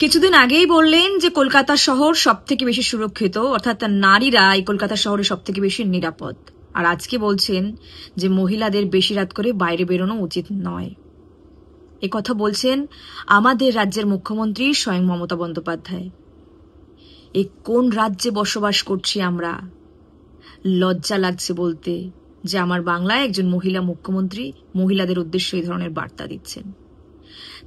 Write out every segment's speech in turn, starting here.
কিছুদিন আগেই বললেন যে কলকাতা শহর সবথেকে বেশি সুরক্ষিত, অর্থাৎ নারীরা এই কলকাতা শহরে সবথেকে বেশি নিরাপদ। আর আজকে বলছেন যে মহিলাদের বেশি রাত করে বাইরে বেরোনো উচিত নয়। এ কথা বলছেন আমাদের রাজ্যের মুখ্যমন্ত্রী স্বয়ং মমতা বন্দ্যোপাধ্যায়। এই কোন রাজ্যে বসবাস করছি আমরা? লজ্জা লাগছে বলতে যে আমার বাংলায় একজন মহিলা মুখ্যমন্ত্রী মহিলাদের উদ্দেশ্যে এই ধরনের বার্তা দিচ্ছেন।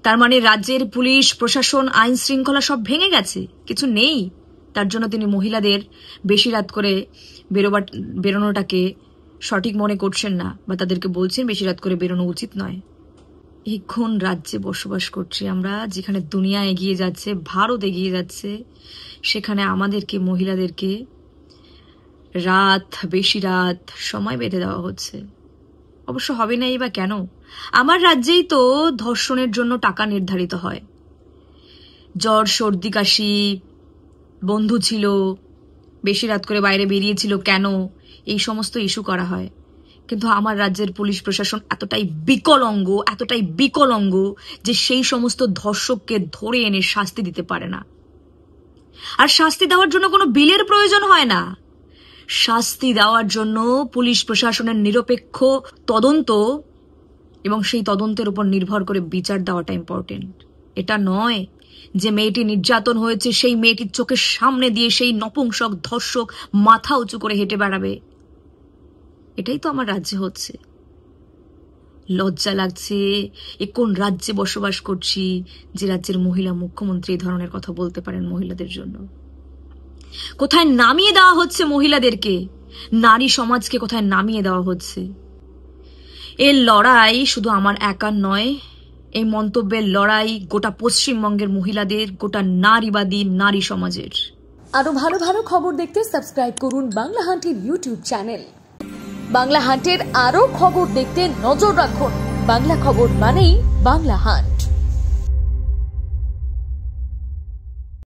তার মানে রাজ্যের পুলিশ প্রশাসন আইন শৃঙ্খলা সব ভেঙে গেছে, কিছু নেই। তার জন্য তিনি মহিলাদের বেশি রাত করে বেরোনোটাকে সঠিক মনে করছেন না, বা তাদেরকে বলছেন বেশি রাত করে বেরোনো উচিত নয়। এই কোন রাজ্যে বসবাস করছি আমরা, যেখানে দুনিয়া এগিয়ে যাচ্ছে, ভারত এগিয়ে যাচ্ছে, সেখানে আমাদেরকে মহিলাদেরকে বেশি রাত সময় বেঁধে দেওয়া হচ্ছে। অবশ্য হবে নাই বা কেন? আমার রাজ্যেই তো ধর্ষণের জন্য টাকা নির্ধারিত হয়। জ্বর, সর্দি, কাশি, বন্ধু ছিল, বেশি রাত করে বাইরে বেরিয়েছিল কেন, এই সমস্ত ইস্যু করা হয়। কিন্তু আমার রাজ্যের পুলিশ প্রশাসন এতটাই বিকলঙ্গ যে সেই সমস্ত ধর্ষককে ধরে এনে শাস্তি দিতে পারে না। আর শাস্তি দেওয়ার জন্য কোনো বিলের প্রয়োজন হয় না। শাস্তি দেওয়ার জন্য পুলিশ প্রশাসনের নিরপেক্ষ তদন্ত এবং সেই তদন্তের উপর নির্ভর করে বিচার দেওয়াটা ইম্পর্টেন্ট। এটা নয় যে মেয়েটি নির্যাতন হয়েছে সেই মেয়েটির চোখের সামনে দিয়ে সেই নপুংসক ধর্ষক মাথা উঁচু করে হেঁটে বেড়াবে। এটাই তো আমার রাজ্যে হচ্ছে। লজ্জা লাগছে। এ কোন রাজ্যে বসবাস করছি যে রাজ্যের মহিলা মুখ্যমন্ত্রী এই ধরনের কথা বলতে পারেন মহিলাদের জন্য? কোথায় নামিয়ে দেওয়া হচ্ছে মহিলাদেরকে, নারী সমাজকে কোথায় নামিয়ে দেওয়া হচ্ছে। এর লড়াই শুধু আমার একার নয়, এই মন্তব্যের লড়াই গোটা পশ্চিমবঙ্গের মহিলাদের, গোটা নারীবাদী নারী সমাজের। আরো ভালো ভালো খবর দেখতে সাবস্ক্রাইব করুন বাংলা হান্টের ইউটিউব চ্যানেল। বাংলা হান্টের আরো খবর দেখতে নজর রাখুন। বাংলা খবর মানেই বাংলা হান্ট।